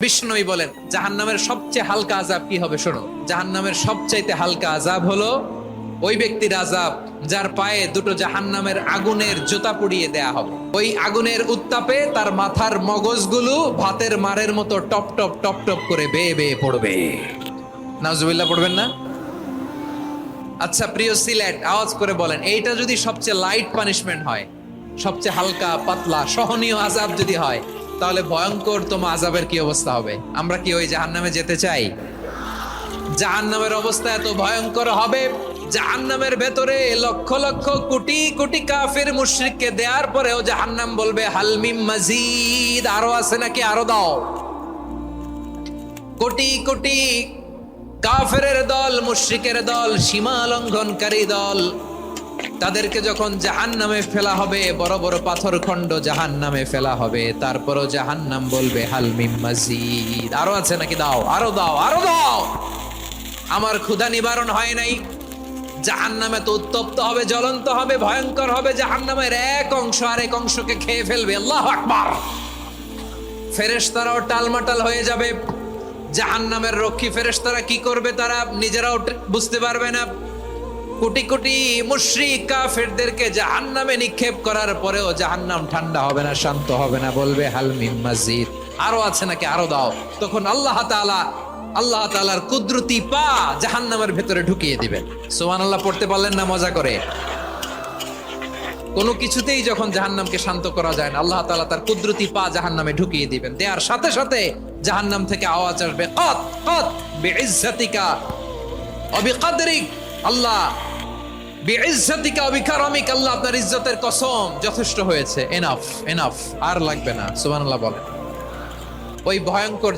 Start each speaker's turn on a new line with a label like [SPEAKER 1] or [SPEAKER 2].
[SPEAKER 1] বিষ্ণুই বলেন জাহান্নামের সবচেয়ে হালকা আযাব কি হবে শোনো। জাহান্নামের সবচাইতে হালকা আযাব হলো ওই ব্যক্তির আযাব যার পায়ে দুটো জাহান্নামের আগুনের জুতা পুড়িয়ে দেয়া হবে। ওই আগুনের উত্তাপে তার মাথার মগজগুলো ভাতের মারের মতো টপ টপ টপ টপ করে বেয়ে বেয়ে পড়বে। নাউজুবিল্লাহ পড়বেন না? আচ্ছা প্রিয় সিলেট, আওয়াজ করে বলেন, এইটা যদি সবচেয়ে লাইট পানিশমেন্ট হয়, সবচেয়ে হালকা পাতলা সহনীয় আযাব যদি হয়, তাহলে ভয়ঙ্কর তোমার আযাবের কি অবস্থা হবে? আমরা কি ওই জাহান্নামে যেতে চাই? জাহান্নামের অবস্থা এত ভয়ঙ্কর হবে, জাহান্নামের ভেতরে লক্ষ লক্ষ কোটি কোটি কাফির মুশরিককে দেওয়ার পরেও জাহান্নাম বলবে হাল মিন মাজিদ, আরো আছে নাকি, আরো দাও। কোটি কোটি কাফেরের দল, মুশরিকের দল, সীমা লঙ্ঘনকারী দল, তাদেরকে যখন জাহান্নামে ফেলা হবে, বড় বড় পাথর খণ্ড জাহান্নামে ফেলা হবে, তারপরও জাহান্নাম বলবে হাল মিন মাজিদ, আরো আছে নাকি, দাও, আরো দাও, আরো দাও। আমার ক্ষুধা নিবারণ হয় নাই। জাহান্নামে তো উত্তপ্ত হবে, জ্বলন্ত হবে, ভয়ঙ্কর হবে। জাহান্নামের এক অংশ আরেক অংশকে খেয়ে ফেলবে। আল্লাহু আকবার। ফেরেশতারাও টালমাটাল হয়ে যাবে। জাহান্নামের রক্ষী ফেরেশতারা কি করবে তারা নিজেরাও বুঝতে পারবে না। কোটি কোটি মুশরিক কাফেরদেরকে জাহান্নামে নিক্ষেপ করার পরেও জাহান্নাম ঠান্ডা হবে না, শান্ত হবে না, বলবে হাল মিন মাজিদ, আরো আছে নাকি, আরো দাও। তখন আল্লাহ তাআলার কুদরতি পা জাহান্নামের ভেতরে ঢুকিয়ে দিবেন। সুবহানাল্লাহ পড়তে পারলেন না মজা করে? কোনো কিছুতেই যখন জাহান্নামকে শান্ত করা যায় না, আল্লাহ তাআলা তার কুদরতি পা জাহান্নামে ঢুকিয়ে দিবেন। দেয়ার সাথে সাথে জাহান্নাম থেকে আওয়াজ আসবে, কাত কাত বিইজ্জাতিকা ওয়া বিকদরিক, আল্লাহ বিইজ্জাতিকা ওয়া বিকারামিক, আল্লাহ আপনার ইজ্জতের কসম, যথেষ্ট হয়েছে, এনাফ এনাফ, আর লাগবে না। সুবহানাল্লাহ বলেন। ওই ভয়ঙ্কর